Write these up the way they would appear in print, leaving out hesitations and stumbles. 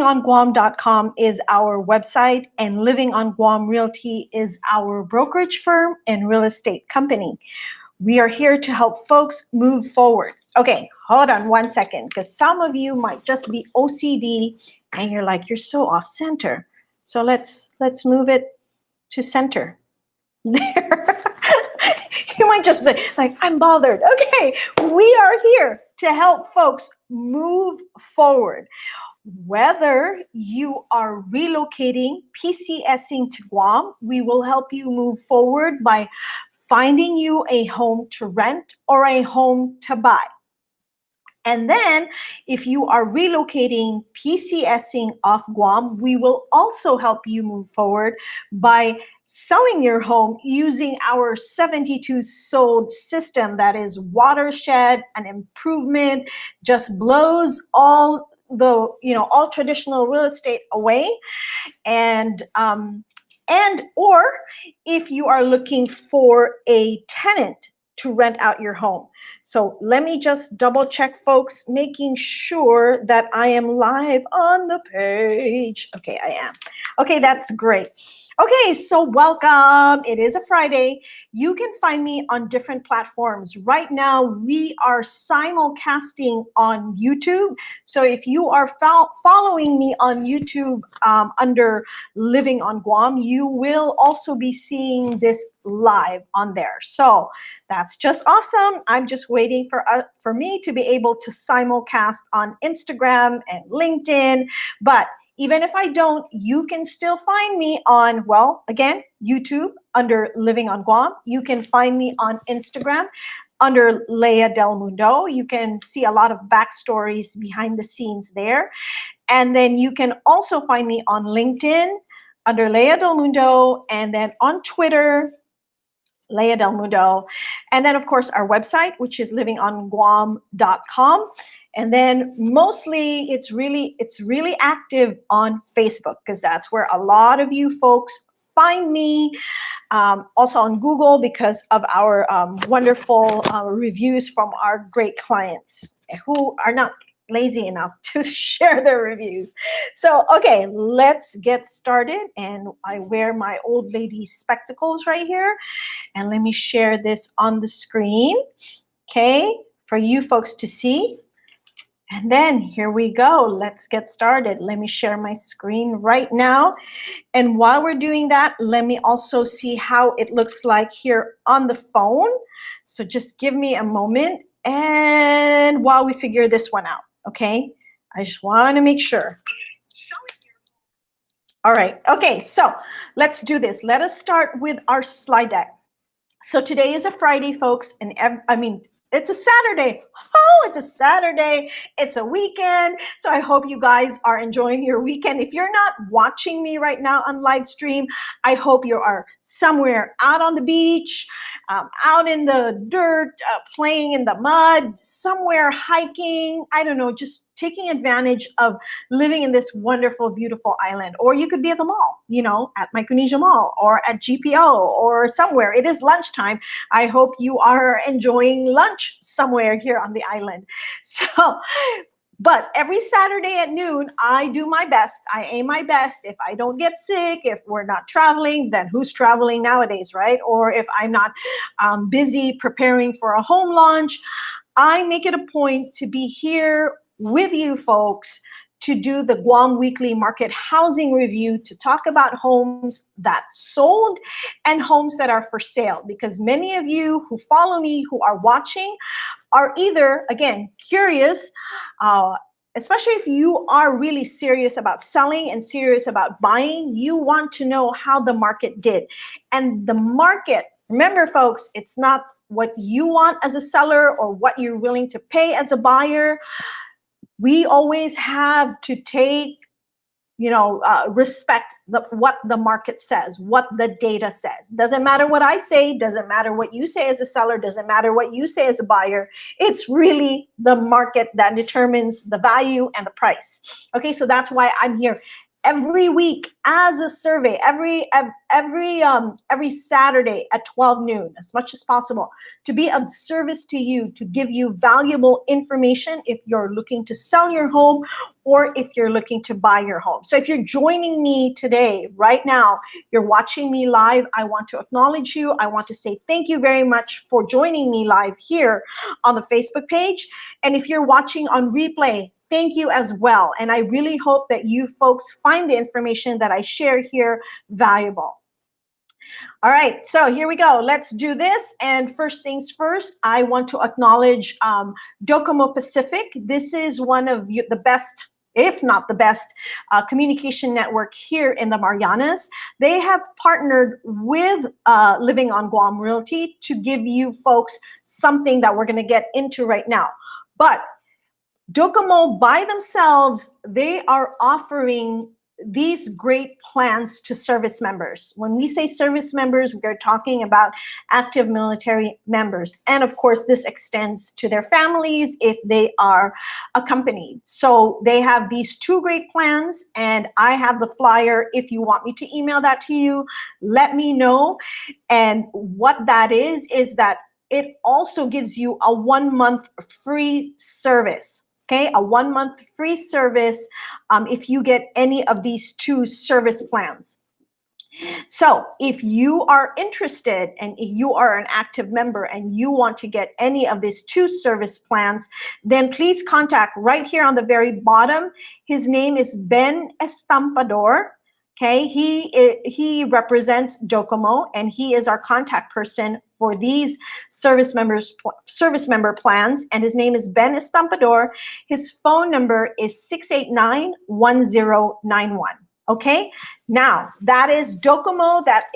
livingonguam.com is our website, and Living on Guam Realty is our brokerage firm and real estate company. We are here to help folks move forward. Okay, hold on one second, because some of you might just be OCD and you're like, you're so off center. So let's move it to center. There. You might just be like, I'm bothered. Okay, we are here to help folks move forward. Whether you are relocating, PCSing to Guam, we will help you move forward by finding you a home to rent or a home to buy. And then if you are relocating, PCSing off Guam, we will also help you move forward by selling your home using our 72 sold system that is watershed, an improvement, just blows all the, all traditional real estate away. And or if you are looking for a tenant to rent out your home. So let me just double check, folks, making sure that I am live on the page. Okay, I am. Okay, that's great. Okay, so welcome. It is a Friday. You can find me on different platforms. Right now, we are simulcasting on YouTube. So if you are following me on YouTube under Living on Guam, you will also be seeing this live on there. So that's just awesome. I'm just waiting for me to be able to simulcast on Instagram and LinkedIn. But even if I don't, you can still find me on, well, again, YouTube under Living on Guam. You can find me on Instagram under Leah Del Mundo. You can see a lot of backstories behind the scenes there. And then you can also find me on LinkedIn under Leah Del Mundo, and then on Twitter, Leah Del Mundo. And then, of course, our website, which is livingonguam.com. And then mostly it's really active on Facebook, because that's where a lot of you folks find me. Also on Google, because of our wonderful reviews from our great clients who are not lazy enough to share their reviews. So, okay, let's get started. And I wear my old lady spectacles right here. And let me share this on the screen, okay, for you folks to see. And then here we go. Let's get started. Let me share my screen right now. And while we're doing that, let me also see how it looks like here on the phone. So just give me a moment. And while we figure this one out, okay? I just want to make sure. All right. Okay, so let's do this. Let us start with our slide deck. So today is a Friday, folks, and it's a Saturday. Oh, it's a Saturday. It's a weekend. So I hope you guys are enjoying your weekend. If you're not watching me right now on live stream, I hope you are somewhere out on the beach, out in the dirt, playing in the mud, somewhere hiking. I don't know, just taking advantage of living in this wonderful, beautiful island. Or you could be at the mall, at Micronesia Mall or at GPO or somewhere. It is lunchtime. I hope you are enjoying lunch somewhere here on the island. So, but every Saturday at noon, I do my best. I aim my best. If I don't get sick, if we're not traveling, then who's traveling nowadays, right? Or if I'm not busy preparing for a home launch, I make it a point to be here with you folks to do the Guam Weekly Market Housing Review, to talk about homes that sold and homes that are for sale. Because many of you who follow me, who are watching, are either, again, curious, especially if you are really serious about selling and serious about buying, you want to know how the market did. And the market, remember folks, it's not what you want as a seller or what you're willing to pay as a buyer. We always have to take, respect what the market says, what the data says. Doesn't matter what I say, doesn't matter what you say as a seller, doesn't matter what you say as a buyer. It's really the market that determines the value and the price. Okay, so that's why I'm here every week as a survey, every Saturday at 12 noon, as much as possible, to be of service to you, to give you valuable information if you're looking to sell your home or if you're looking to buy your home. So if you're joining me today, right now, you're watching me live, I want to acknowledge you. I want to say thank you very much for joining me live here on the Facebook page. And if you're watching on replay, thank you as well. And I really hope that you folks find the information that I share here valuable. All right, so here we go. Let's do this. And first things first, I want to acknowledge Docomo Pacific. This is one of the best, if not the best, communication network here in the Marianas. They have partnered with Living on Guam Realty to give you folks something that we're going to get into right now. But Docomo by themselves, they are offering these great plans to service members. When we say service members, we are talking about active military members. And of course, this extends to their families if they are accompanied. So they have these two great plans, and I have the flyer. If you want me to email that to you, let me know. And what that is that it also gives you a 1 month free service. Okay, a 1 month free service if you get any of these two service plans. So if you are interested and if you are an active member and you want to get any of these two service plans, then please contact right here on the very bottom. His name is Ben Estampador. Okay, he represents Docomo, and he is our contact person for these service member plans, and his name is Ben Estampador. His phone number is 689-1091. Okay, now that is Docomo that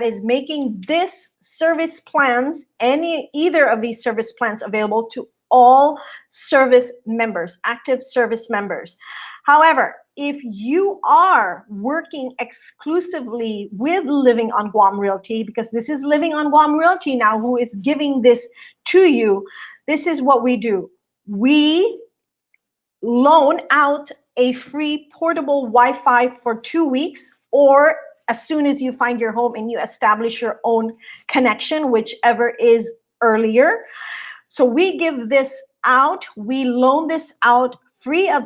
is making this service plans, either of these service plans, available to all service members, active service members. However, if you are working exclusively with Living on Guam Realty, because this is Living on Guam Realty now who is giving this to you, this is what we do. We loan out a free portable Wi-Fi for 2 weeks, or as soon as you find your home and you establish your own connection, whichever is earlier. So we give this out, we loan this out free of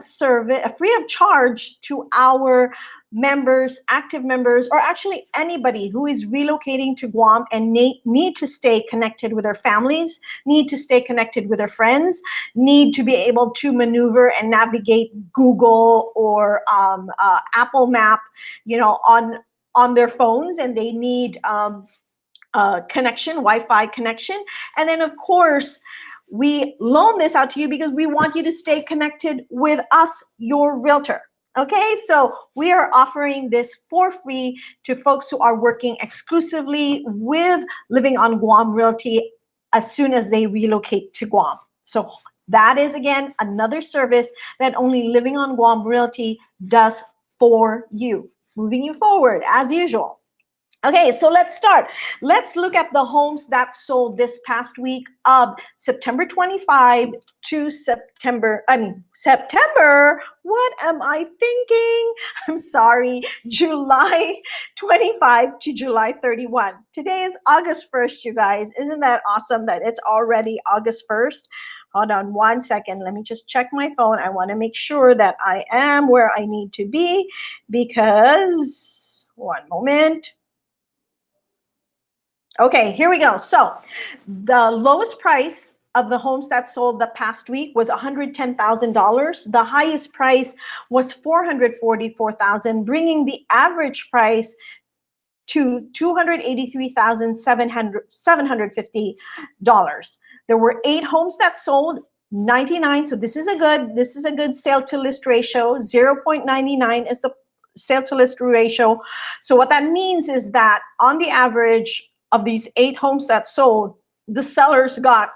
charge to our members, active members, or actually anybody who is relocating to Guam and need to stay connected with their families, need to stay connected with their friends, need to be able to maneuver and navigate Google or Apple Map, on their phones, and they need connection, Wi-Fi connection. And then of course, we loan this out to you because we want you to stay connected with us, your realtor. Okay, so we are offering this for free to folks who are working exclusively with Living on Guam Realty as soon as they relocate to Guam. So that is, again, another service that only Living on Guam Realty does for you, moving you forward as usual. Okay, so let's start. Let's look at the homes that sold this past week of September 25 to September, what am I thinking? I'm sorry, July 25 to July 31. Today is August 1st, you guys. Isn't that awesome that it's already August 1st? Hold on 1 second. Let me just check my phone. I want to make sure that I am where I need to be because, one moment. Okay, here we go. So the lowest price of the homes that sold the past week was $110,000. The highest price was $444,000, bringing the average price to $283,750. There were 8 homes that sold, 99. So this is a good sale to list ratio. 0.99 is the sale to list ratio. So what that means is that on the average of these 8 homes that sold, the sellers got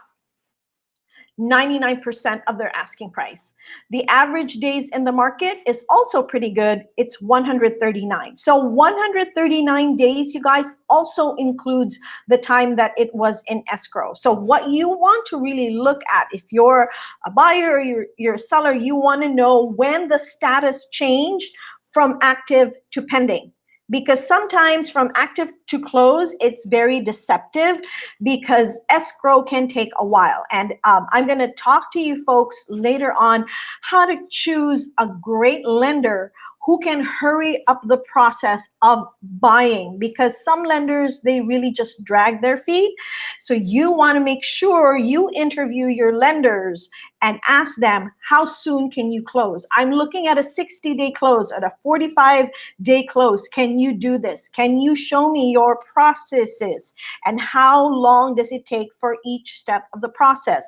99% of their asking price. The average days in the market is also pretty good. It's 139. So 139 days, you guys, also includes the time that it was in escrow. So what you want to really look at, if you're a buyer or you're a seller, you want to know when the status changed from active to pending. Because sometimes from active to close, it's very deceptive because escrow can take a while. And I'm going to talk to you folks later on how to choose a great lender who can hurry up the process of buying, because some lenders, they really just drag their feet. So you want to make sure you interview your lenders and ask them, how soon can you close? I'm looking at a 60-day close, at a 45-day close. Can you do this? Can you show me your processes? And how long does it take for each step of the process?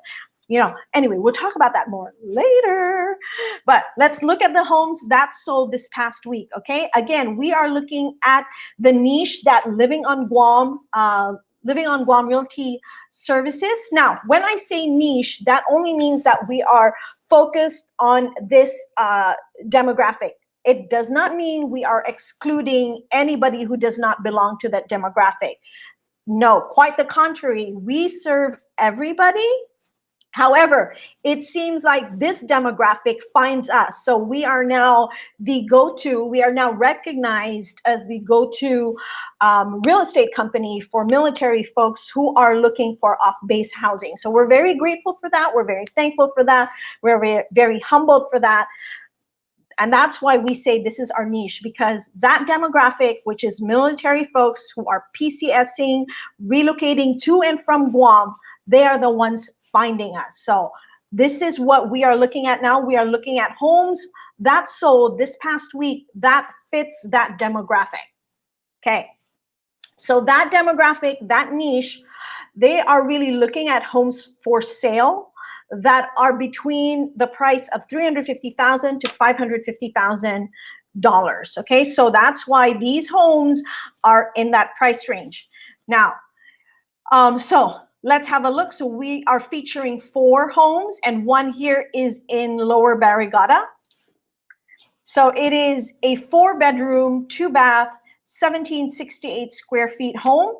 Anyway, we'll talk about that more later. But let's look at the homes that sold this past week, okay? Again, we are looking at the niche that Living on Guam Realty services. Now, when I say niche, that only means that we are focused on this demographic. It does not mean we are excluding anybody who does not belong to that demographic. No, quite the contrary. We serve everybody. However, it seems like this demographic finds us. So we are now the go-to, we are now recognized as the go-to real estate company for military folks who are looking for off-base housing. So we're very grateful for that. We're very thankful for that. We're very, very humbled for that. And that's why we say this is our niche, because that demographic, which is military folks who are PCSing, relocating to and from Guam, they are the ones finding us. So this is what we are looking at now. We are looking at homes that sold this past week that fits that demographic. Okay. So that demographic, that niche, they are really looking at homes for sale that are between the price of $350,000 to $550,000. Okay, so that's why these homes are in that price range. Now, so let's have a look. So we are featuring 4 homes, and one here is in Lower Barrigada. So it is a 4-bedroom, 2-bath, 1768 square feet home.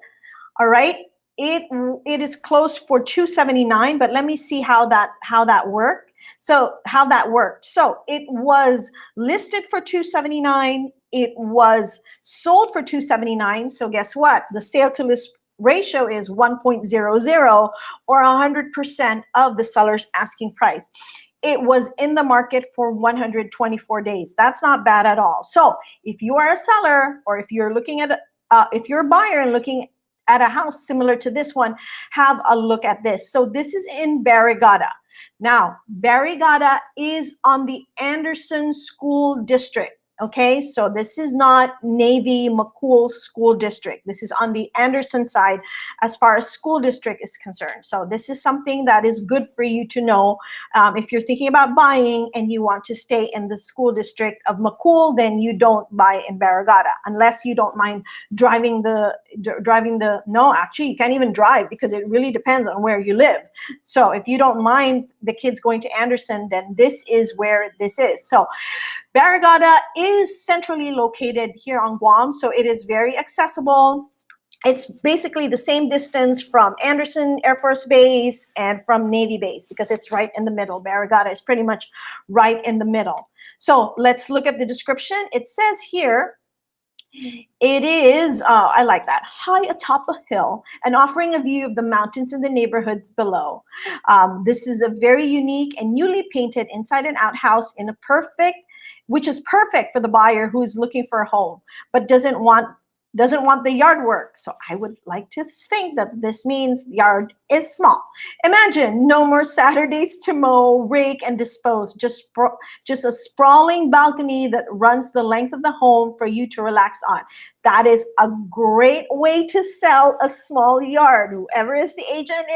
All right. It is closed for $279, but let me see how that worked. So So it was listed for $279. It was sold for $279. So guess what? The sale to list ratio is 1.00, or 100% of the seller's asking price. It was in the market for 124 days. That's not bad at all. So if you are a seller, or if you're looking at if you're a buyer and looking at a house similar to this one, have a look at this. So this is in Barrigada. Now, Barrigada is on the Anderson School District. Okay, so this is not Navy McCool School District. This is on the Anderson side as far as school district is concerned. So this is something that is good for you to know. If you're thinking about buying and you want to stay in the school district of McCool, then you don't buy in Barrigada, unless you don't mind driving no, actually you can't even drive, because it really depends on where you live. So if you don't mind the kids going to Anderson, then this is where this is. So Barrigada is centrally located here on Guam, so it is very accessible. It's basically the same distance from Anderson Air Force Base and from Navy Base, because it's right in the middle. Barrigada is pretty much right in the middle. So let's look at the description. It says here, it is, I like that, high atop a hill and offering a view of the mountains and the neighborhoods below. This is a very unique and newly painted inside and out house which is perfect for the buyer who is looking for a home, but doesn't want the yard work. So I would like to think that this means the yard is small. Imagine no more Saturdays to mow, rake, and dispose. Just a sprawling balcony that runs the length of the home for you to relax on. That is a great way to sell a small yard. Whoever is the agent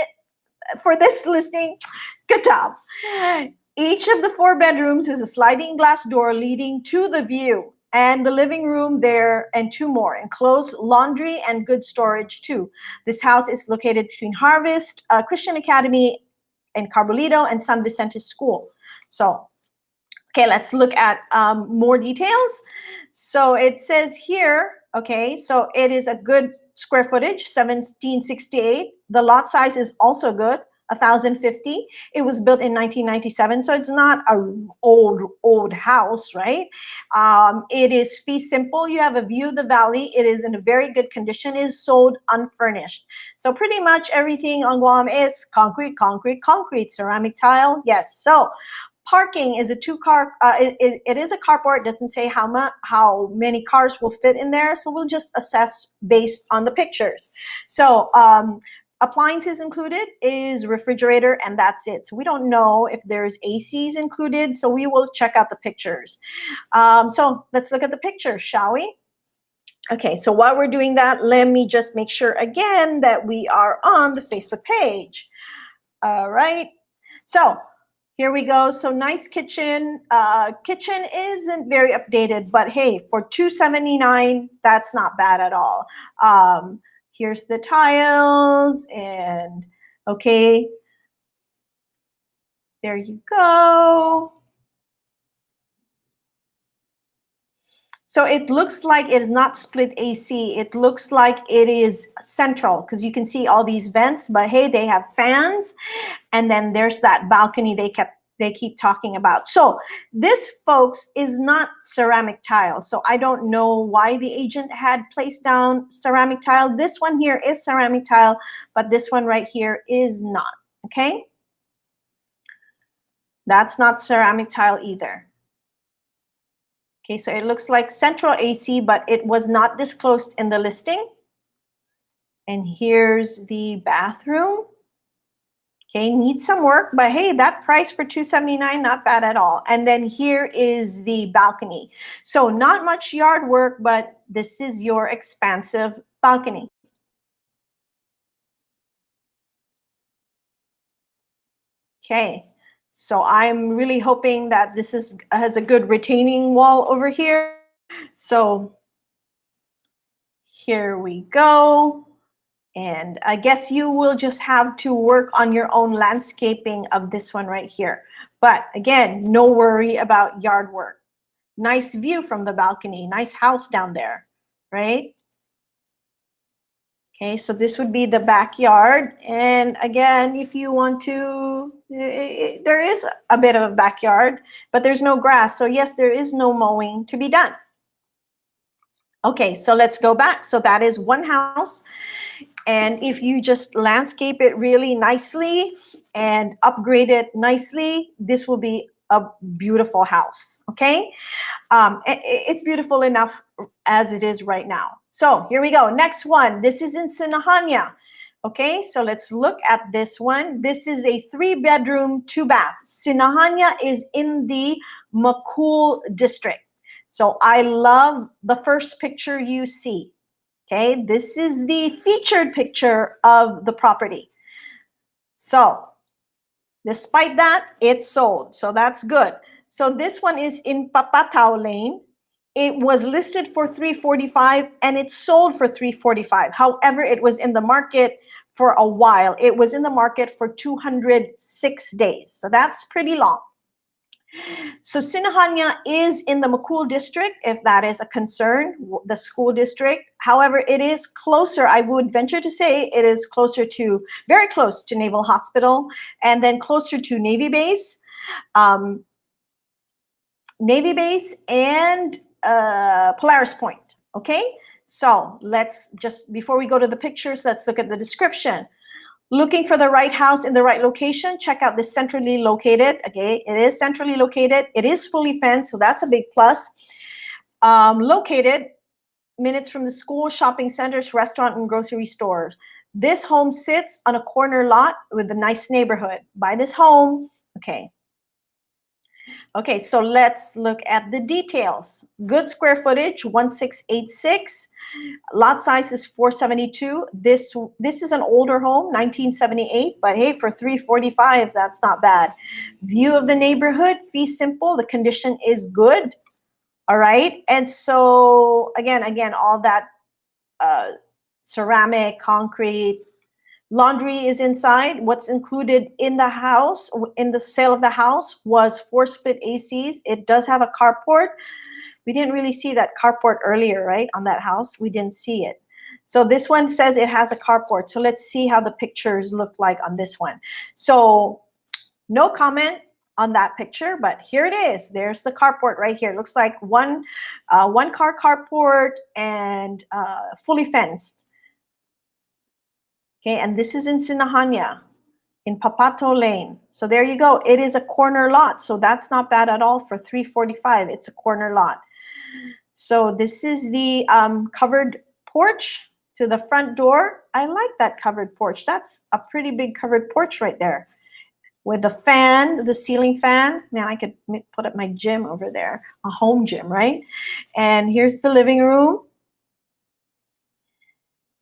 for this listing, good job. Each of the 4 bedrooms is a sliding glass door leading to the view, and the living room there, and 2 more, enclosed laundry and goods storage too. This house is located between Harvest Christian Academy and Carbolito and San Vicente School. So, okay, let's look at more details. So it says here, okay, so it is a good square footage, 1768. The lot size is also good. 1,050. It was built in 1997, so it's not a old house, right? It is fee simple. You have a view of the valley. It is in a very good condition. It is sold unfurnished. So pretty much everything on Guam is concrete, concrete, concrete, ceramic tile. Yes. So parking is a two-car. It is a carport. It doesn't say how many cars will fit in there. So we'll just assess based on the pictures. So appliances included is refrigerator, and that's it. So we don't know if there's ACs included. So we will check out the pictures. So let's look at the pictures, shall we? Okay, so while we're doing that, let me just make sure again that we are on the Facebook page. All right, so here we go. So nice kitchen. Kitchen isn't very updated, but hey, for $279, that's not bad at all. Here's the tiles, and okay, there you go. So it looks like it is not split AC. It looks like it is central because you can see all these vents, but hey, they have fans. And then there's that balcony they keep talking about. So this, folks, is not ceramic tile. So I don't know why the agent had placed down ceramic tile. This one here is ceramic tile, but this one right here is not, okay? That's not ceramic tile either. Okay, so it looks like central AC, but it was not disclosed in the listing. And here's the bathroom. Okay, needs some work, but hey, that price for $279, not bad at all. And then here is the balcony. So not much yard work, but this is your expansive balcony. Okay, so I'm really hoping that this has a good retaining wall over here. So here we go. And I guess you will just have to work on your own landscaping of this one right here. But again, no worry about yard work. Nice view from the balcony, nice house down there, right? Okay, so this would be the backyard. And again, if you want to, there is a bit of a backyard, but there's no grass. So yes, there is no mowing to be done. Okay, so let's go back. So that is one house. And if you just landscape it really nicely and upgrade it nicely, this will be a beautiful house, okay? It's beautiful enough as it is right now. So here we go. Next one. This is in Sinahanya. Okay, so let's look at this one. This is a 3-bedroom, 2-bath. Sinahanya is in the Makul district. So I love the first picture you see. Okay, this is the featured picture of the property. So despite that, it's sold. So that's good. So this one is in Papatao Lane. It was listed for $345 and it sold for $345. However, it was in the market for a while. It was in the market for 206 days. So that's pretty long. So Sinahanya is in the Makul district, if that is a concern, the school district. However, it is closer, I would venture to say it is closer to, very close to Naval Hospital, and then closer to Navy Base. Navy Base and Polaris Point, okay? So let's just, before we go to the pictures, let's look at the description. Looking for the right house in the right location, check out this centrally located. Okay, it is centrally located. It is fully fenced, so that's a big plus. Located minutes from the school, shopping centers, restaurant, and grocery stores. This home sits on a corner lot with a nice neighborhood. Buy this home. Okay. Okay, so let's look at the details. Good square footage, 1686. Lot size is 472. This is an older home, 1978, but hey, for $345, that's not bad. View of the neighborhood, fee simple. The condition is good. All right, and so again, all that ceramic, concrete, laundry is inside. What's included in the house, in the sale of the house, was 4 split ACs. It does have a carport. We didn't really see that carport earlier, right, on that house. We didn't see it. So this one says it has a carport. So let's see how the pictures look like on this one. So no comment on that picture, but here it is. There's the carport right here. It looks like one car carport and fully fenced. Okay, and this is in Sinahanya, in Papato Lane. So there you go. It is a corner lot, so that's not bad at all for $345. It's a corner lot. So this is the covered porch to the front door. I like that covered porch. That's a pretty big covered porch right there. With the fan, the ceiling fan. Man, I could put up my gym over there, a home gym, right? And here's the living room.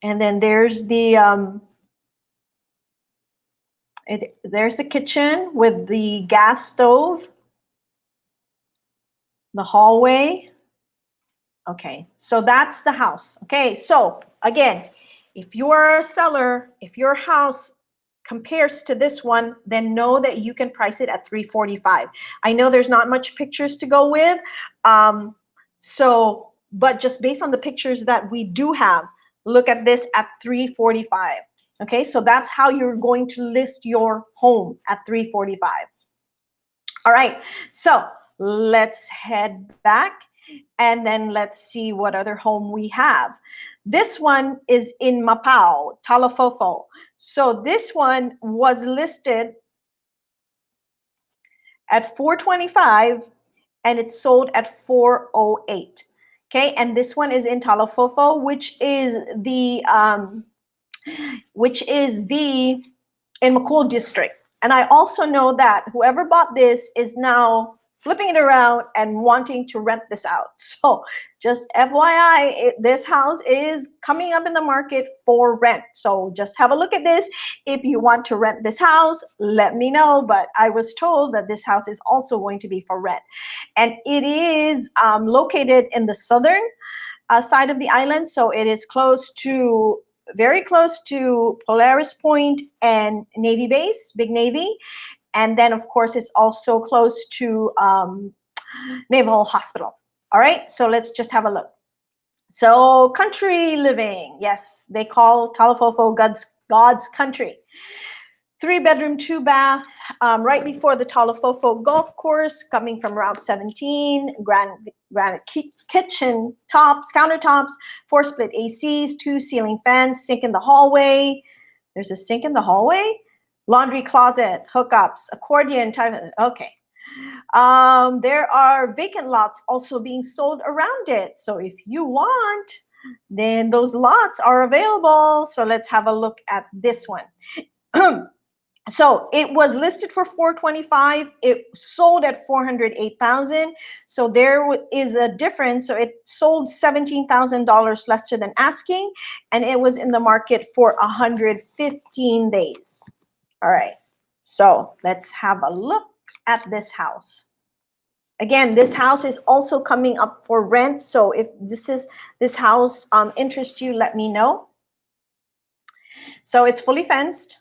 And then there's the there's the kitchen with the gas stove, the hallway. Okay, so that's the house. Okay, so again, if you are a seller, if your house compares to this one, then know that you can price it at $345. I know there's not much pictures to go with, but just based on the pictures that we do have, look at this at $345. Okay, so that's how you're going to list your home at $345. All right, so let's head back and then let's see what other home we have. This one is in Mapao, Talafofo. So this one was listed at $425 and it's sold at $408. Okay, and this one is in Talafofo, which is the in Macul district. And I also know that whoever bought this is now flipping it around and wanting to rent this out. So just FYI, this house is coming up in the market for rent. So just have a look at this. If you want to rent this house, let me know. But I was told that this house is also going to be for rent. And it is located in the southern side of the island. So it is very close to Polaris Point and Navy Base, Big Navy. And then, of course, it's also close to Naval Hospital. All right, so let's just have a look. So country living. Yes, they call Talafofo God's country. 3-bedroom, 2-bath, right before the Talafofo Golf Course, coming from Route 17, granite kitchen tops, countertops, 4 split ACs, 2 ceiling fans, sink in the hallway. There's a sink in the hallway? Laundry closet, hookups, accordion type. Okay. There are vacant lots also being sold around it. So if you want, then those lots are available. So let's have a look at this one. So it was listed for $425. It sold at $408,000. So there is a difference. So it sold $17,000 lesser than asking, and it was in the market for 115 days. All right. So let's have a look at this house. Again, this house is also coming up for rent. So if this house interests you, let me know. So it's fully fenced.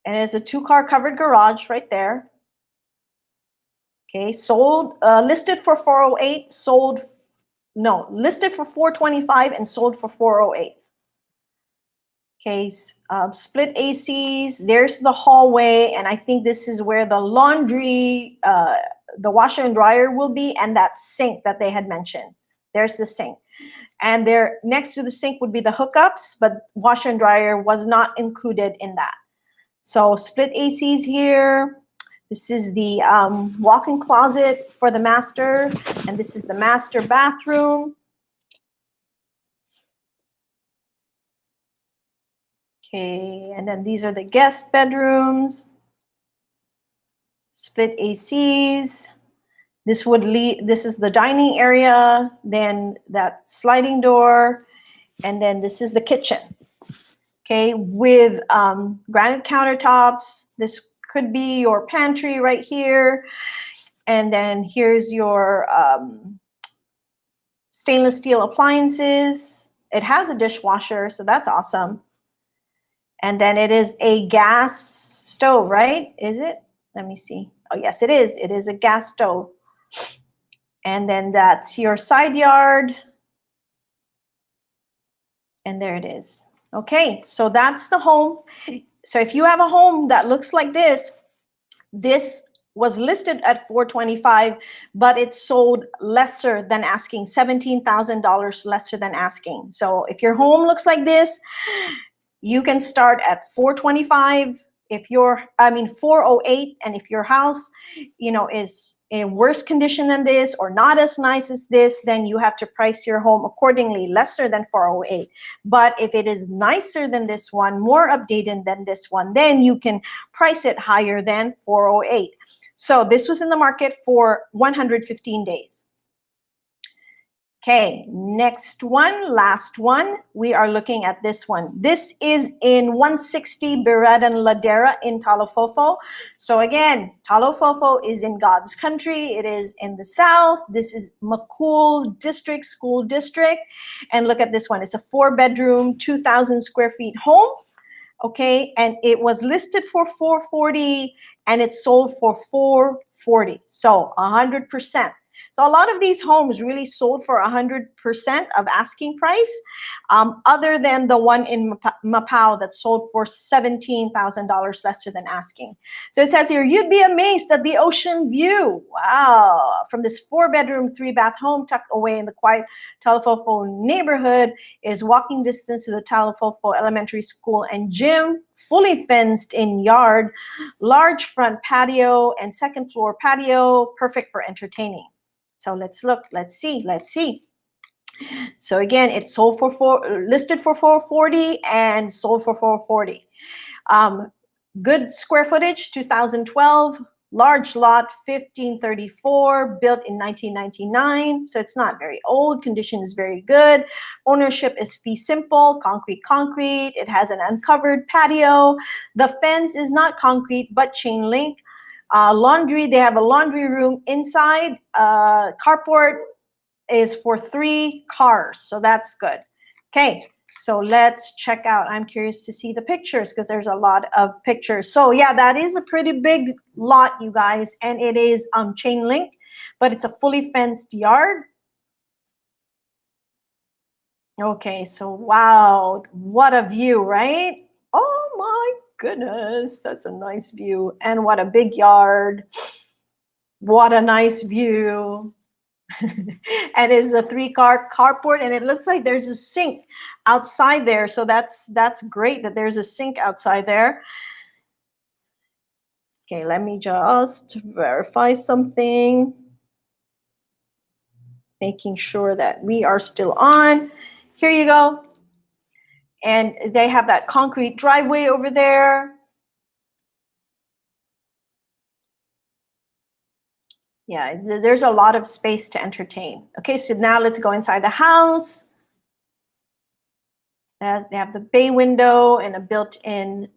And it's a 2-car covered garage right there. Okay, listed for 408, listed for 425 and sold for 408. Okay, split ACs. There's the hallway, and I think this is where the laundry, the washer and dryer will be, and that sink that they had mentioned. There's the sink. And there next to the sink would be the hookups, but washer and dryer was not included in that. So split ACs here. This is the walk-in closet for the master, and this is the master bathroom. Okay, and then these are the guest bedrooms. Split ACs. This is the dining area, then that sliding door, and then this is the kitchen. Okay, with granite countertops. This could be your pantry right here. And then here's your stainless steel appliances. It has a dishwasher, so that's awesome. And then it is a gas stove, right? Is it? Let me see. Oh, yes, it is. It is a gas stove. And then that's your side yard. And there it is. Okay, so that's the home. So if you have a home that looks like this was listed at 425, but it sold lesser than asking, $17,000 lesser than asking. So if your home looks like this, you can start at 425. If you're, 408, and if your house, is in worse condition than this or not as nice as this, then you have to price your home accordingly, lesser than 408. But if it is nicer than this one, more updated than this one, then you can price it higher than 408. So this was in the market for 115 days. Okay, next one, last one. We are looking at this one. This is in 160 Beradan Ladera in Talofofo. So again, Talofofo is in God's country. It is in the south. This is Makul District, School District. And look at this one. It's a 4-bedroom, 2,000 square feet home. Okay, and it was listed for 440 and it sold for 440. So 100%. So a lot of these homes really sold for 100% of asking price, other than the one in Mapao that sold for $17,000 lesser than asking. So it says here, you'd be amazed at the ocean view. Wow. From this 4-bedroom, 3-bath home tucked away in the quiet Talofofo neighborhood is walking distance to the Talofofo Elementary School and gym, fully fenced in yard, large front patio and second floor patio, perfect for entertaining. So let's look, let's see. So again, it's sold for listed for 440 and sold for 440. Good square footage, 2012. Large lot, 1534, built in 1999. So it's not very old. Condition is very good. Ownership is fee simple, concrete. It has an uncovered patio. The fence is not concrete, but chain link. Laundry, they have a laundry room inside. Carport is for 3 cars, so that's good. Okay, so let's check out. I'm curious to see the pictures because there's a lot of pictures. So yeah, that is a pretty big lot, you guys, and it is chain link, but it's a fully fenced yard. Okay, so wow, what a view, right? Oh my goodness, that's a nice view. And what a big yard. What a nice view. And it's a 3-car carport, and it looks like there's a sink outside there. So that's great that there's a sink outside there. Okay, let me just verify something. Making sure that we are still on. Here you go. And they have that concrete driveway over there. Yeah, there's a lot of space to entertain. Okay, so now let's go inside the house. They have the bay window and a built-in.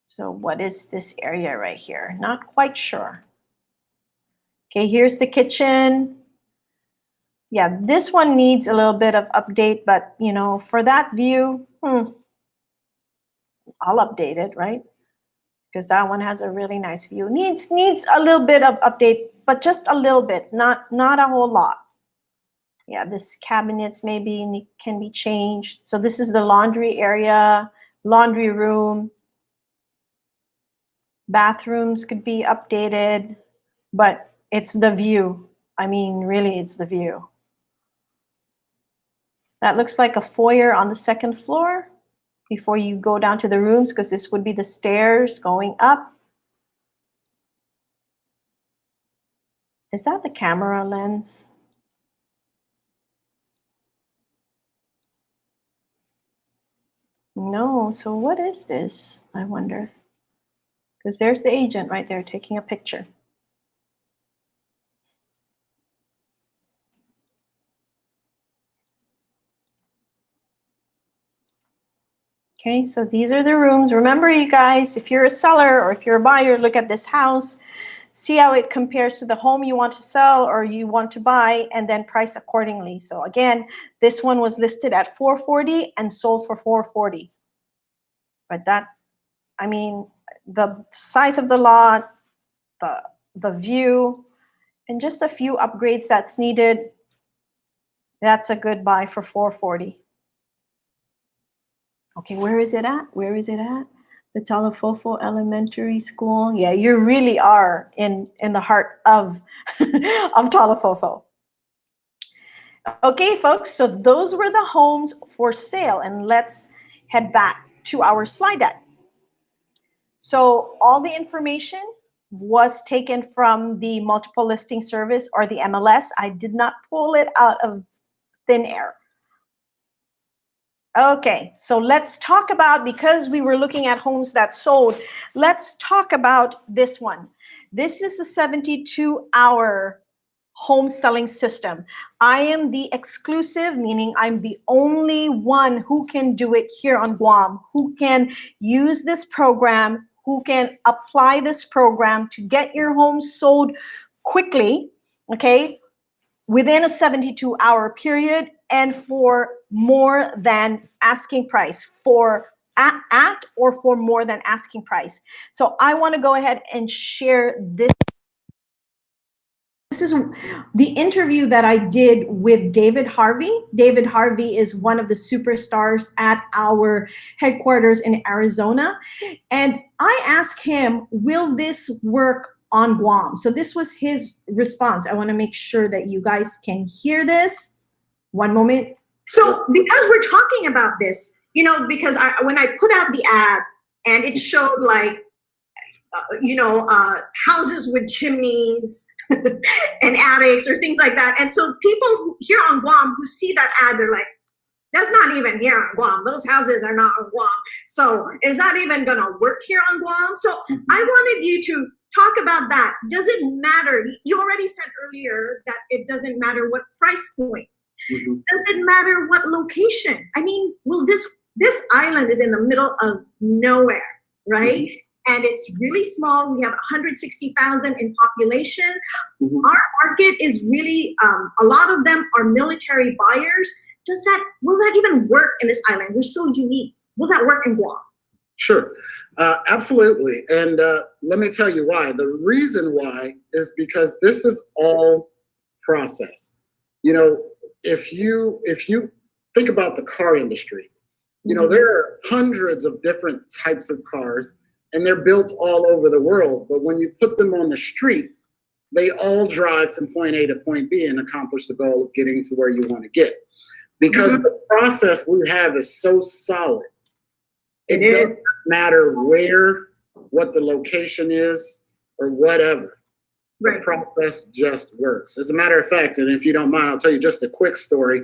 So what is this area right here? Not quite sure. Okay, here's the kitchen. Yeah, this one needs a little bit of update, but for that view, I'll update it, right? Because that one has a really nice view. Needs a little bit of update, but just a little bit, not a whole lot. Yeah, this cabinets maybe can be changed. So this is the laundry area, laundry room. Bathrooms could be updated, but it's the view. I mean, really, it's the view. That looks like a foyer on the second floor before you go down to the rooms, because this would be the stairs going up. Is that the camera lens? No, so what is this? I wonder. Because there's the agent right there taking a picture. Okay, so these are the rooms. Remember, you guys, if you're a seller or if you're a buyer, look at this house. See how it compares to the home you want to sell or you want to buy, and then price accordingly. So again, this one was listed at 440 and sold for 440. But that, I mean, the size of the lot, the view, and just a few upgrades that's needed. That's a good buy for 440. Okay, where is it at? Where is it at? The Talafofo Elementary School. Yeah, you really are in the heart of of Talafofo. Okay, folks, so those were the homes for sale, and let's head back to our slide deck. So all the information was taken from the multiple listing service, or the MLS. I did not pull it out of thin air. Okay, so let's talk about, because we were looking at homes that sold, let's talk about this one. This is a 72-hour home selling system. I am the exclusive, meaning I'm the only one who can do it here on Guam, who can use this program, who can apply this program to get your home sold quickly, okay, within a 72-hour period, and for more than asking price, for at or for more than asking price. So I want to go ahead and share this. This is the interview that I did with David Harvey. David Harvey is one of the superstars at our headquarters in Arizona. And I asked him, will this work on Guam? So this was his response. I want to make sure that you guys can hear this. One moment. So because we're talking about this, you know, because when I put out the ad and it showed like, houses with chimneys and attics or things like that. And so people here on Guam who see that ad, they're like, that's not even here on Guam. Those houses are not on Guam. So is that even gonna work here on Guam? So I wanted you to talk about that. Does it matter? You already said earlier that it doesn't matter what price point. Mm-hmm. Does it matter what location? I mean, well, this island is in the middle of nowhere, right? Mm-hmm. And it's really small. We have 160,000 in population. Mm-hmm. Our market is really, a lot of them are military buyers. Will that even work in this island? We're so unique. Will that work in Guam? Sure, absolutely. And let me tell you why. The reason why is because this is all process. You know, if you think about the car industry, you know, there are hundreds of different types of cars, and they're built all over the world. But when you put them on the street, they all drive from point A to point B and accomplish the goal of getting to where you want to get. Because the process we have is so solid. It doesn't matter what the location is, or whatever. Right. The process just works. As a matter of fact, and if you don't mind, I'll tell you just a quick story.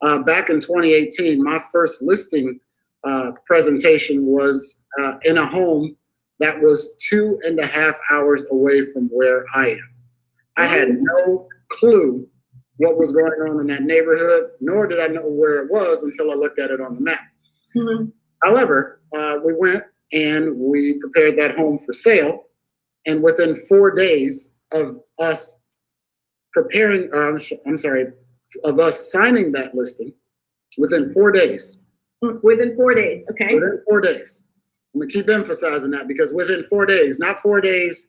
Back in 2018, my first listing presentation was in a home that was 2.5 hours away from where I am. I had no clue what was going on in that neighborhood, nor did I know where it was until I looked at it on the map. Mm-hmm. However, we went and we prepared that home for sale, and within 4 days of us of us signing that listing, within 4 days. Within 4 days, okay. Within 4 days. I'm gonna keep emphasizing that, because within 4 days, not 4 days,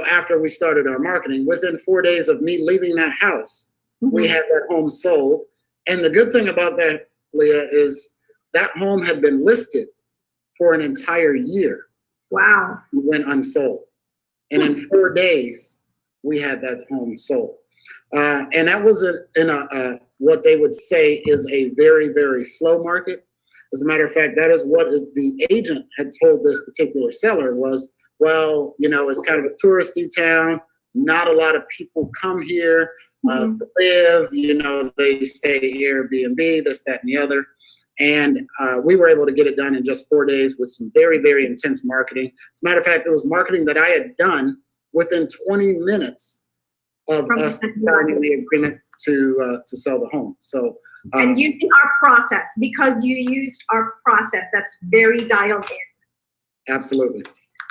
after we started our marketing, within 4 days of me leaving that house, we had that home sold. And the good thing about that, Leah, is that home had been listed for an entire year. Wow. It went unsold. And in 4 days, we had that home sold. And that was in what they would say is a very, very slow market. As a matter of fact, that is what the agent had told this particular seller was, well, it's kind of a touristy town. Not a lot of people come here to live. They stay Airbnb, this, that, and the other. And we were able to get it done in just 4 days with some very, very intense marketing. As a matter of fact, it was marketing that I had done within 20 minutes of us signing the agreement to sell the home. So, and using our process, because you used our process, that's very dialed in. Absolutely.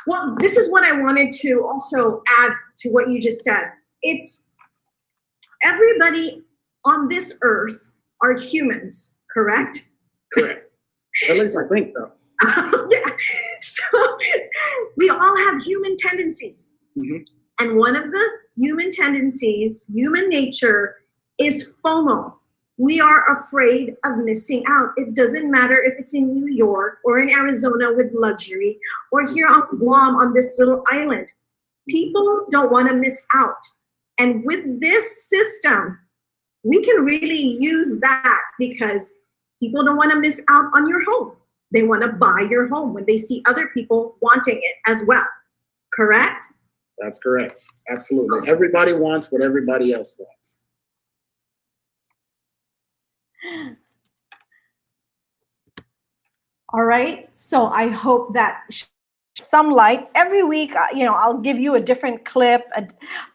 Well, this is what I wanted to also add to what you just said. It's everybody on this earth are humans, correct? Correct. At least I think so. Yeah. So we all have human tendencies. Mm-hmm. And one of the human tendencies, human nature, is FOMO. we are afraid of missing out. It doesn't matter if it's in New York or in Arizona with luxury or here on Guam on this little island. People don't want to miss out. And with this system, we can really use that because people don't want to miss out on your home. They want to buy your home when they see other people wanting it as well. Correct? That's correct. Absolutely. Everybody wants what everybody else wants. All right. So I hope that some light every week. I'll give you a different clip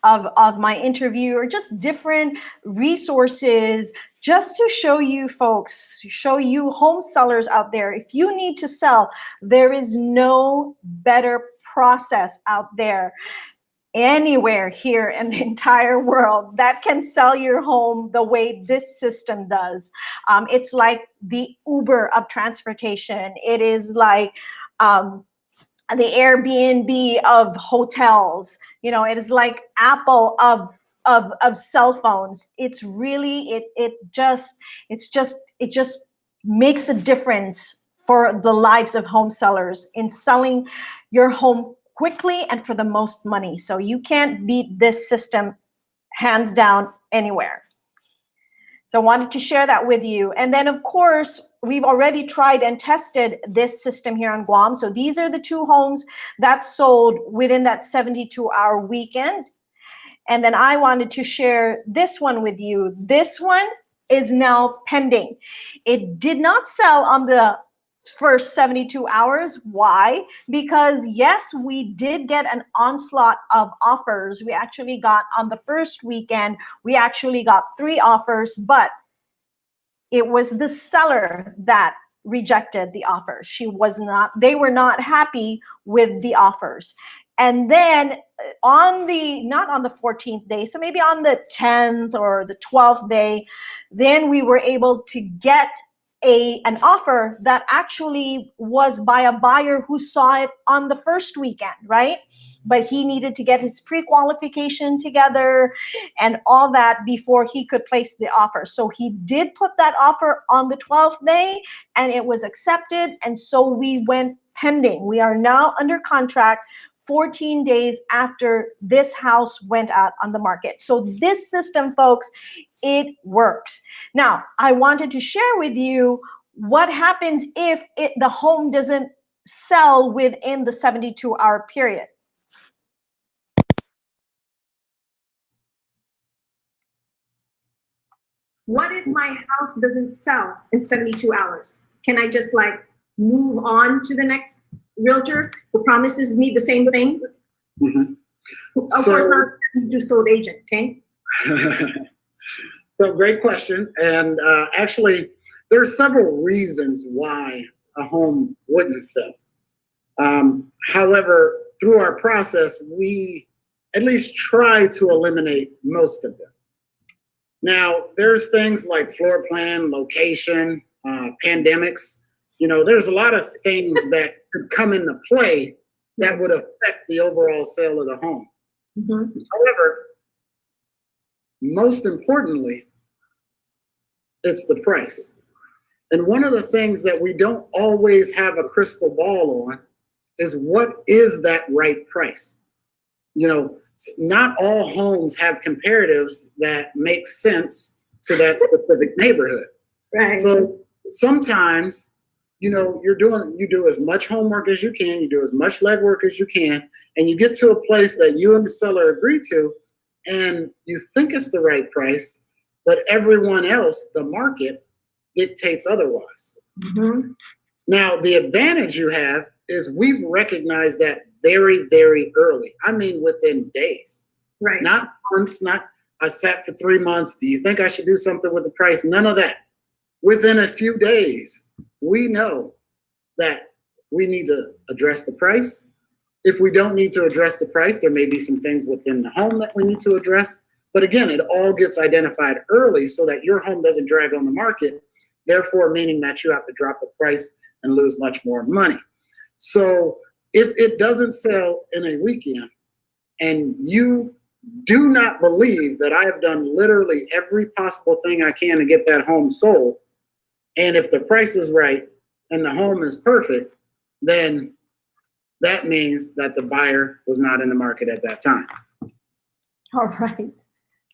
of my interview or just different resources just to show you folks, show you home sellers out there. If you need to sell, there is no better process out there anywhere here in the entire world that can sell your home the way this system does. It's like the Uber of transportation. It is like the Airbnb of hotels. It is like Apple of cell phones. It's really it just makes a difference for the lives of home sellers in selling your home quickly and for the most money. So you can't beat this system hands down anywhere. So I wanted to share that with you. And then, of course, we've already tried and tested this system here on Guam. So these are the 2 homes that sold within that 72-hour weekend. And then I wanted to share this one with you. This one is now pending. It did not sell on the first 72 hours. Why? Because yes, we did get an onslaught of offers. We actually got on the first weekend, we actually got 3 offers, but it was the seller that rejected the offer. They were not happy with the offers. And then not on the 14th day, so maybe on the 10th or the 12th day, then we were able to get an offer that actually was by a buyer who saw it on the first weekend, right? But he needed to get his pre-qualification together and all that before he could place the offer. So he did put that offer on the 12th day and it was accepted. And so we went pending. We are now under contract 14 days after this house went out on the market. So this system, folks, it works. Now, I wanted to share with you what happens if the home doesn't sell within the 72-hour period. What if my house doesn't sell in 72 hours? Can I just move on to the next realtor who promises me the same thing? Mm-hmm. Of course not, do sold agent, okay? So great question. And actually, there are several reasons why a home wouldn't sell. However, through our process, we at least try to eliminate most of them. Now, there's things like floor plan, location, pandemics. There's a lot of things that could come into play that would affect the overall sale of the home. Mm-hmm. However, most importantly, it's the price. And one of the things that we don't always have a crystal ball on is what is that right price? Not all homes have comparatives that make sense to that specific neighborhood. Right. So sometimes, you do as much homework as you can, you do as much legwork as you can, and you get to a place that you and the seller agree to, and you think it's the right price, but everyone else, the market, dictates otherwise. Mm-hmm. Now, the advantage you have is we've recognized that very, very early. I mean, within days. Right. Not months, not I sat for 3 months. Do you think I should do something with the price? None of that. Within a few days, we know that we need to address the price. If we don't need to address the price, there may be some things within the home that we need to address. But again, it all gets identified early so that your home doesn't drag on the market, therefore meaning that you have to drop the price and lose much more money. So if it doesn't sell in a weekend and you do not believe that I have done literally every possible thing I can to get that home sold. And if the price is right and the home is perfect, then that means that the buyer was not in the market at that time. All right.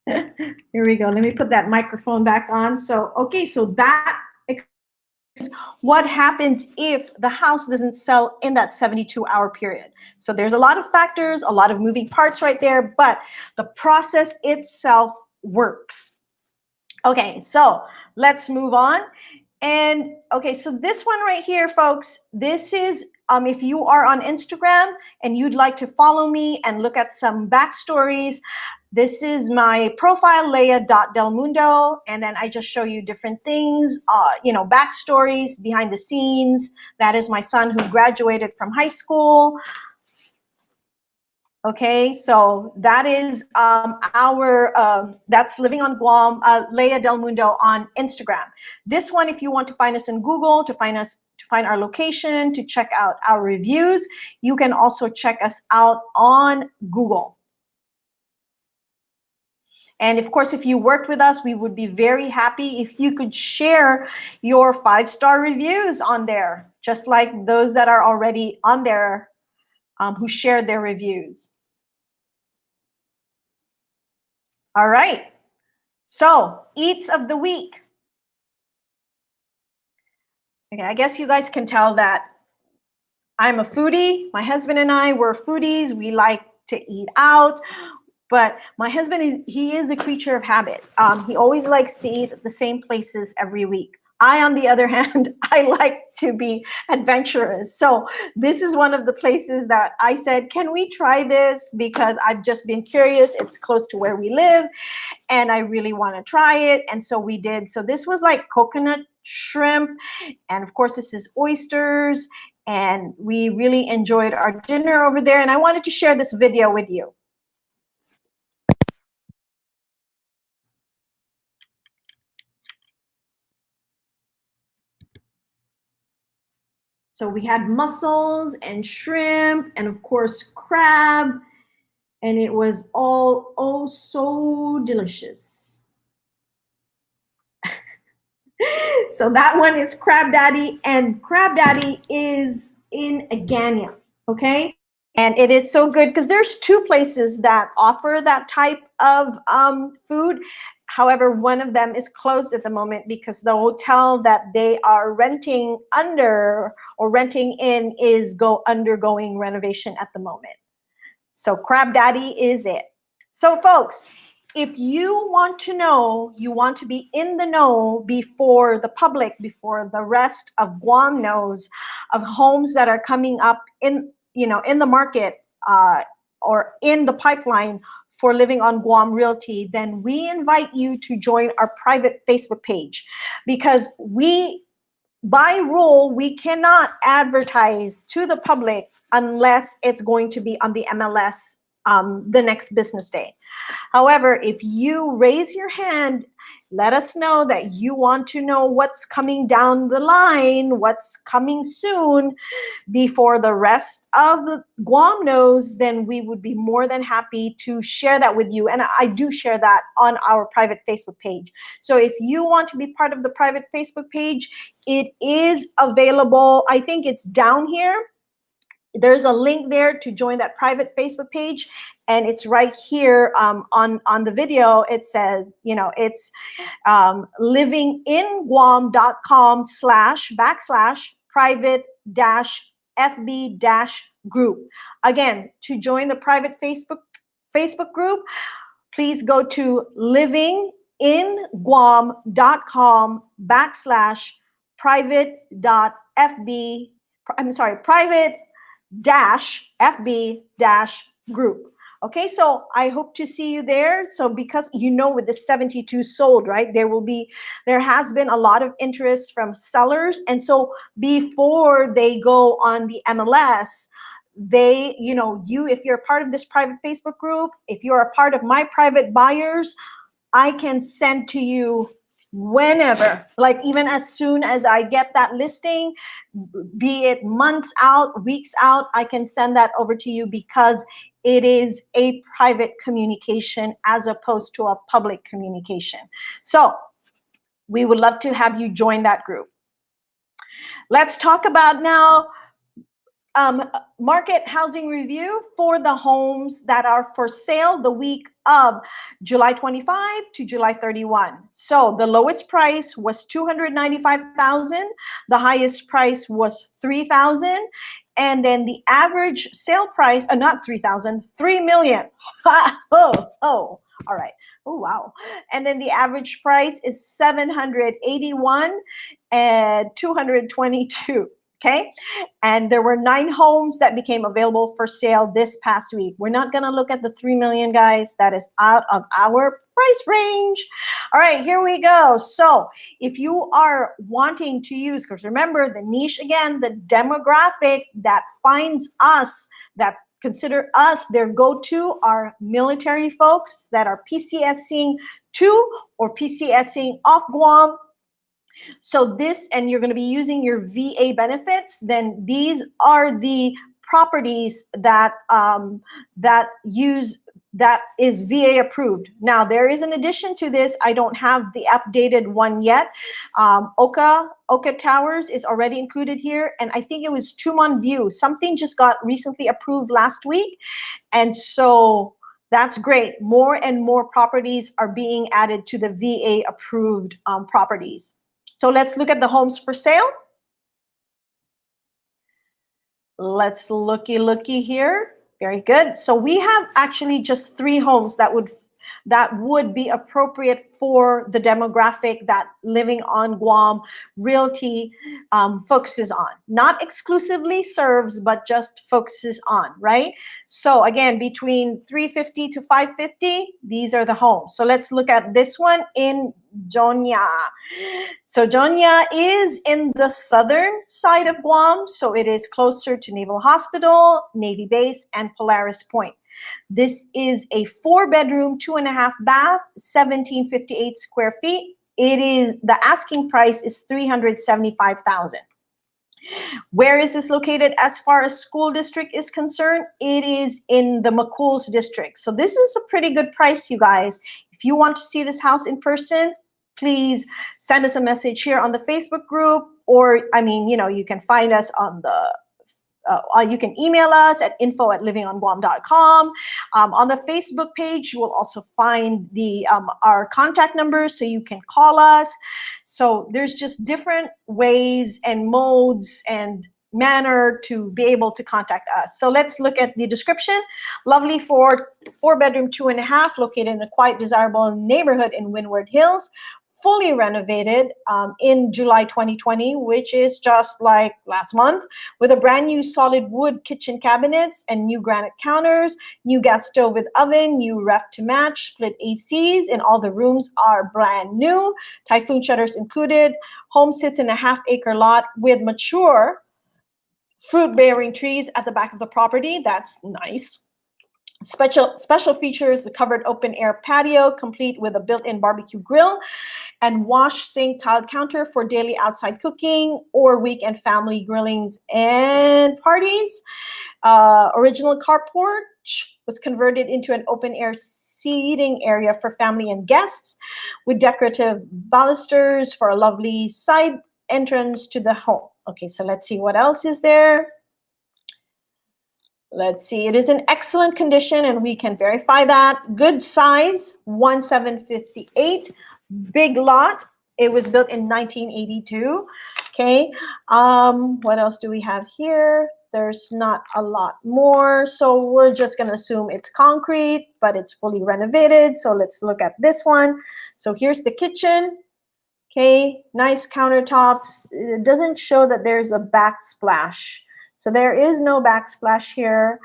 Here we go. Let me put that microphone back on. So, okay, so that is what happens if the house doesn't sell in that 72-hour period. So there's a lot of factors, a lot of moving parts right there, but the process itself works. Okay, so let's move on. And okay, so this one right here, folks, this is if you are on Instagram and you'd like to follow me and look at some backstories, this is my profile, leah.delmundo, and then I just show you different things, backstories, behind the scenes. That is my son who graduated from high school. Okay, so that is that's Living on Guam, Leah Del Mundo on Instagram. This one, if you want to find us in Google, to find our location, to check out our reviews, you can also check us out on Google. And of course, if you worked with us, we would be very happy if you could share your 5-star reviews on there, just like those that are already on there who shared their reviews. All right, so eats of the week. Okay, I guess you guys can tell that I'm a foodie. My husband and I, we're foodies. We like to eat out, but my husband, he is a creature of habit. He always likes to eat at the same places every week. I, on the other hand, I like to be adventurous. So this is one of the places that I said, can we try this? Because I've just been curious. It's close to where we live and I really want to try it. And so we did. So this was like coconut shrimp. And of course, this is oysters. And we really enjoyed our dinner over there. And I wanted to share this video with you. So we had mussels and shrimp and of course crab, and it was all oh so delicious. So that one is Crab Daddy, and Crab Daddy is in Agania, okay? And it is so good because there's 2 places that offer that type of food. However, one of them is closed at the moment because the hotel that they are renting in is undergoing renovation at the moment. So Crab Daddy is it. So folks, if you want to know, you want to be in the know before the public, before the rest of Guam knows of homes that are coming up in the market or in the pipeline for Living on Guam Realty, then we invite you to join our private Facebook page, because by rule, we cannot advertise to the public unless it's going to be on the MLS the next business day. However, if you raise your hand, let us know that you want to know what's coming down the line, what's coming soon before the rest of Guam knows, then we would be more than happy to share that with you. And I do share that on our private Facebook page. So if you want to be part of the private Facebook page, it is available. I think it's down here. There's a link there to join that private Facebook page, and it's right here on the video. It says, it's livingin_guam.com/private-fb-group. Again, to join the private Facebook group, please go to private-fb-group. Okay, so I hope to see you there. So because with the 72 sold, right, there has been a lot of interest from sellers. And so before they go on the MLS, if you're part of this private Facebook group, if you're a part of my private buyers, I can send to you whenever, like even as soon as I get that listing, be it months out, weeks out, I can send that over to you, because It is a private communication as opposed to a public communication. So we would love to have you join that group. Let's talk about now market housing review for the homes that are for sale the week of July 25 to July 31. So the lowest price was $295,000. The highest price was $3,000. And then the average sale price, not 3,000, 3 million. All right. Oh, wow. And then the average price is 781 and 222. Okay. And there were 9 homes that became available for sale this past week. We're not going to look at the 3 million, guys. That is out of our price range. All right, here we go. So if you are wanting to use, because remember the niche again, the demographic that finds us, that consider us their go-to, are military folks that are PCSing to or PCSing off Guam. So this, and you're going to be using your VA benefits, then these are the properties that that is VA approved. Now there is an addition to this. I don't have the updated one yet. Oka Towers is already included here, and I think it was Tumon View. Something just got recently approved last week, and so that's great. More and more properties are being added to the VA approved properties. So let's look at the homes for sale. Let's looky here. Very good. So we have actually just 3 homes that would be appropriate for the demographic that Living on Guam Realty focuses on. Not exclusively serves, but just focuses on, right? So again, between 350 to 550, these are the homes. So let's look at this one in Jonya. So Jonya is in the southern side of Guam, so it is closer to Naval Hospital, Navy Base, and Polaris Point. This is a 4-bedroom, 2.5 bath, 1758 square feet. It is, the asking price is $375,000. Where is this located as far as school district is concerned? It is in the McCool's district. So this is a pretty good price, you guys. If you want to see this house in person, please send us a message here on the Facebook group, or you can find us on the you can email us at info@livingonguam.com. On the Facebook page, you will also find our contact numbers, so you can call us. So there's just different ways and modes and manner to be able to contact us. So let's look at the description. Lovely 4-bedroom, 2.5, located in a quiet, desirable neighborhood in Windward Hills. Fully renovated in July 2020, which is just like last month, with a brand new solid wood kitchen cabinets and new granite counters, new gas stove with oven, new ref to match, split ACs, and all the rooms are brand new. Typhoon shutters included. Home sits in a half-acre lot with mature fruit-bearing trees at the back of the property. That's nice. Special features: the covered open-air patio, complete with a built-in barbecue grill and wash sink tiled counter for daily outside cooking or weekend family grillings and parties. Original carport was converted into an open-air seating area for family and guests, with decorative balusters for a lovely side entrance to the home. Okay, so let's see what else is there. Let's see, it is in excellent condition, and we can verify that. Good size, 1,758, big lot. It was built in 1982. Okay, what else do we have here? There's not a lot more, so we're just gonna assume it's concrete, but it's fully renovated. So let's look at this one. So here's the kitchen. Okay, nice countertops. It doesn't show that there's a backsplash. So there is no backsplash here.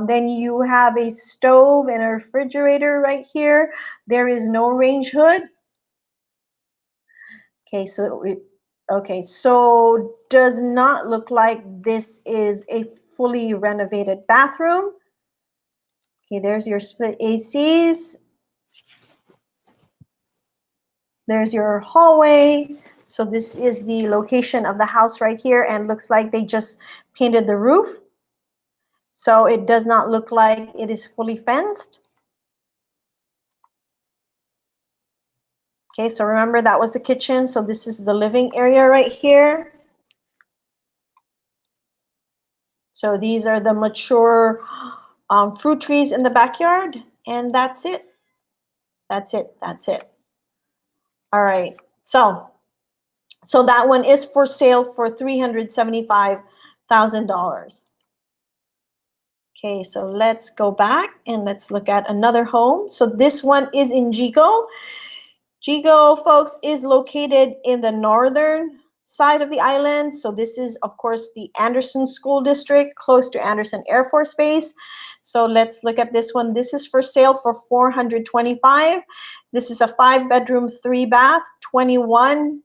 Then you have a stove and a refrigerator right here. There is no range hood. Okay, so does not look like this is a fully renovated bathroom. Okay, there's your split ACs. There's your hallway. So this is the location of the house right here, and looks like they just painted the roof. So it does not look like it is fully fenced. Okay, so remember that was the kitchen. So this is the living area right here. So these are the mature fruit trees in the backyard, and that's it. That's it. That's it. All right. So that one is for sale for $375,000. Okay, so let's go back and let's look at another home. So this one is in Jigo. Jigo, folks, is located in the northern side of the island. So this is, of course, the Anderson School District, close to Anderson Air Force Base. So let's look at this one. This is for sale for $425,000. This is a 5-bedroom, 3-bath, 21,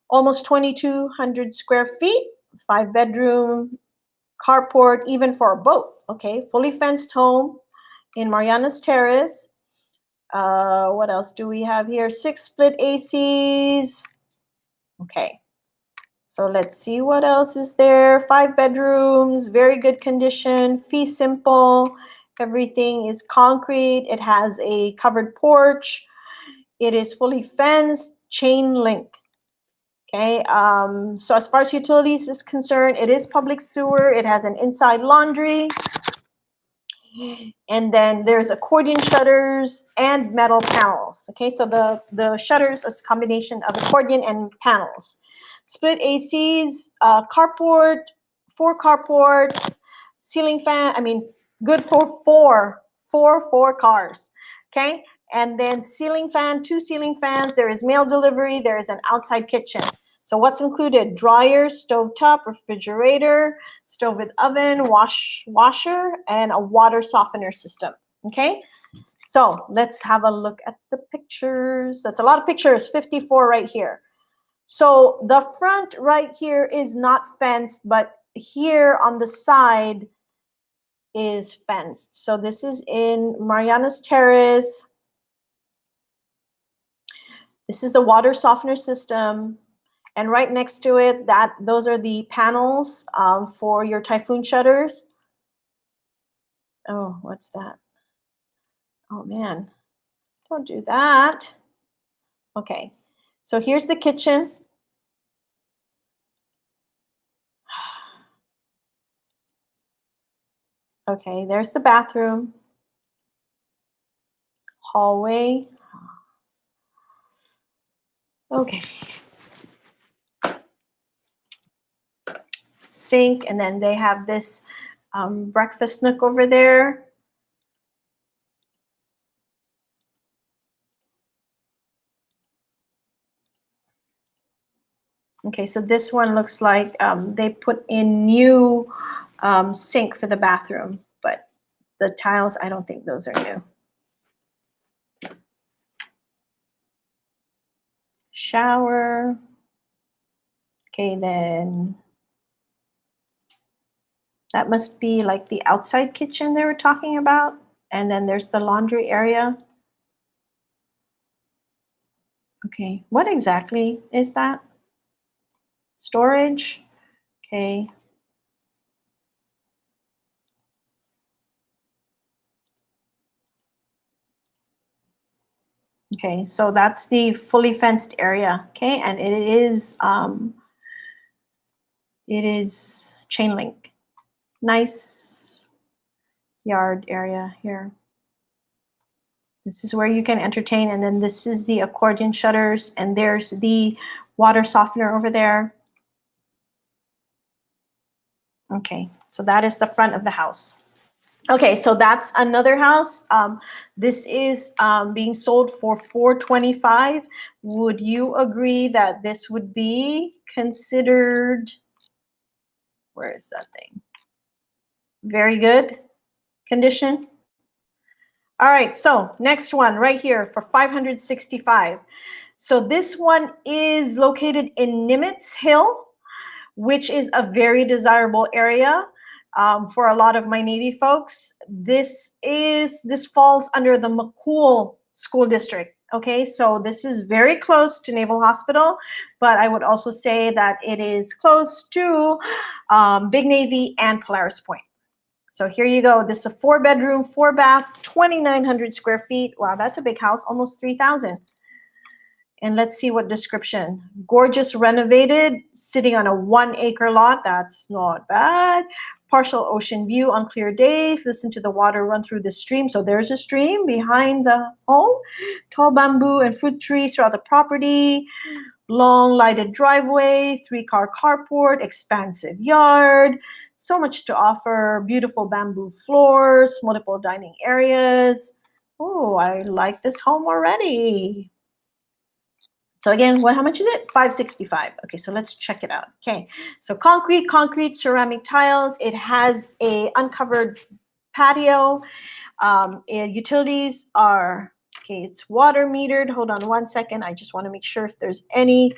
almost 2,200 square feet, 5-bedroom, carport, even for a boat. Okay, fully fenced home in Marianas Terrace. What else do we have here? 6 split ACs. Okay, so let's see what else is there. 5 bedrooms, very good condition, fee simple. Everything is concrete. It has a covered porch. It is fully fenced, chain link. Okay, so as far as utilities is concerned, it is public sewer. It has an inside laundry. And then there's accordion shutters and metal panels. Okay, so the shutters is a combination of accordion and panels. Split ACs, carport, 4 carports, ceiling fan. I mean, good for four cars. Okay, and then ceiling fan, 2 ceiling fans. There is mail delivery. There is an outside kitchen. So what's included? Dryer, stove top, refrigerator, stove with oven, washer, and a water softener system. Okay, so let's have a look at the pictures. That's a lot of pictures, 54 right here. So the front right here is not fenced, but here on the side is fenced. So this is in Marianas Terrace. This is the water softener system. And right next to it, those are the panels for your typhoon shutters. Oh, what's that? Oh man, don't do that. Okay, so here's the kitchen. Okay, there's the bathroom. Hallway. Okay. Sink, and then they have this breakfast nook over there. Okay, so this one looks like they put in new sink for the bathroom, but the tiles, I don't think those are new. Shower. Okay, then that must be like the outside kitchen they were talking about. And then there's the laundry area. Okay, what exactly is that? Storage. Okay. Okay, so that's the fully fenced area. Okay, and it is chain link. Nice yard area here. This is where you can entertain, and then this is the accordion shutters, and there's the water softener over there. Okay, so that is the front of the house. Okay, so that's another house. This is being sold for $425,000. Would you agree that this would be considered, where is that thing? Very good condition. All right, so next one right here for $565,000. So this one is located in Nimitz Hill, which is a very desirable area for a lot of my Navy folks. This falls under the McCool School District. Okay, so this is very close to Naval Hospital, but I would also say that it is close to Big Navy and Polaris Point. So here you go. This is a 4-bedroom, 4-bath, 2,900 square feet. Wow, that's a big house, almost 3,000. And let's see what description. Gorgeous renovated, sitting on a 1-acre lot. That's not bad. Partial ocean view on clear days. Listen to the water run through the stream. So there's a stream behind the home. Tall bamboo and fruit trees throughout the property. Long lighted driveway, 3-car carport, expansive yard. So much to offer. Beautiful bamboo floors, multiple dining areas. Oh, I like this home already. So again, how much is it? $565. Okay, so let's check it out. Okay, so concrete, ceramic tiles. It has a uncovered patio. Utilities are, okay, it's water metered. Hold on one second. I just want to make sure if there's any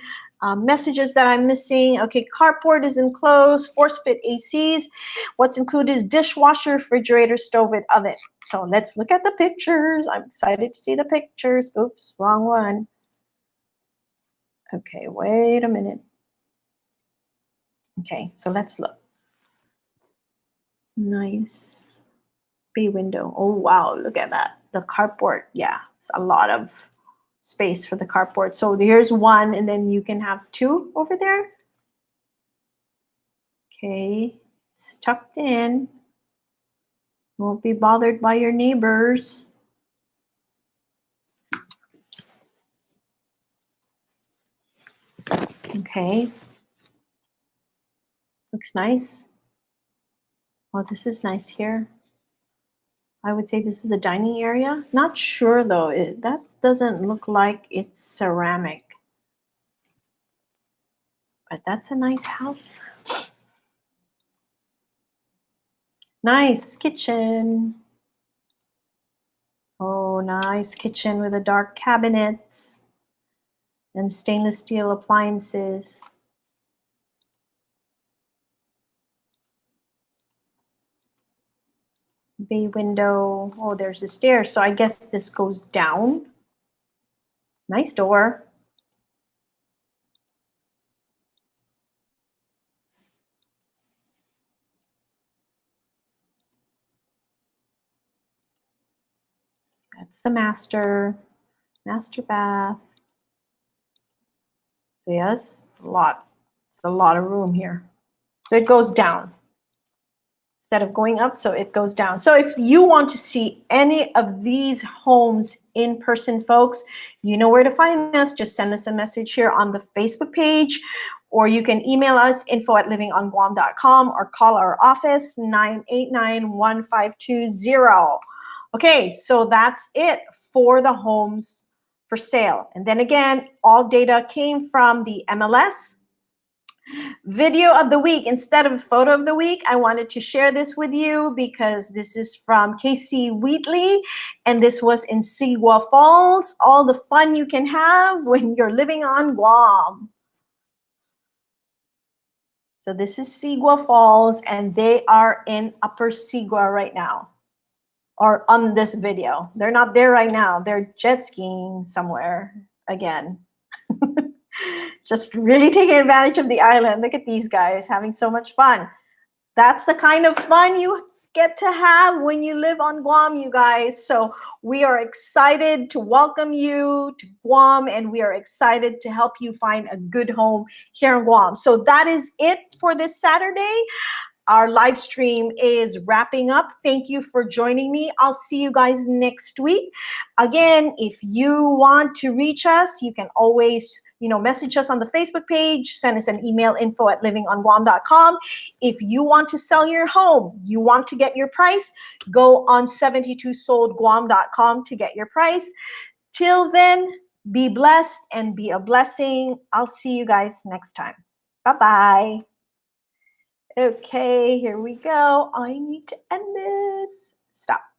messages that I'm missing. Okay, carport is enclosed, 4-split ACs. What's included is dishwasher, refrigerator, stove, and oven. So let's look at the pictures. I'm excited to see the pictures. Oops, wrong one. Okay, wait a minute. Okay, so let's look. Nice bay window. Oh, wow, look at that. The carport, yeah, it's a lot of space for the carport. So here's one, and then you can have 2 over there. Okay, it's tucked in. Won't be bothered by your neighbors. Okay, looks nice. Oh, this is nice here. I would say this is the dining area. Not sure though, that doesn't look like it's ceramic. But that's a nice house. Nice kitchen. Oh, nice kitchen with the dark cabinets and stainless steel appliances. Bay window. Oh, there's the stairs. So I guess this goes down. Nice door. That's the master bath. So yes, it's a lot. It's a lot of room here. So it goes down. Instead of going up, so it goes down. So if you want to see any of these homes in person, folks, you know where to find us. Just send us a message here on the Facebook page, or you can email us info@livingonguam.com or call our office 989-1520. Okay, so that's it for the homes for sale. And then again, all data came from the MLS. Video of the week instead of photo of the week. I wanted to share this with you because this is from Casey Wheatley, and this was in Sigua Falls. All the fun you can have when you're living on Guam. So this is Sigua Falls, and they are in Upper Sigua right now, or on this video. They're not there right now. They're jet skiing somewhere again. Just really taking advantage of the island. Look at these guys having so much fun. That's the kind of fun you get to have when you live on Guam, you guys. So we are excited to welcome you to Guam, and we are excited to help you find a good home here in Guam. So that is it for this Saturday. Our live stream is wrapping up. Thank you for joining me. I'll see you guys next week. Again, if you want to reach us, you can always message us on the Facebook page, send us an email, info@livingonguam.com. If you want to sell your home, you want to get your price, go on 72soldguam.com to get your price. Till then, be blessed and be a blessing. I'll see you guys next time. Bye-bye. Okay, here we go. I need to end this. Stop.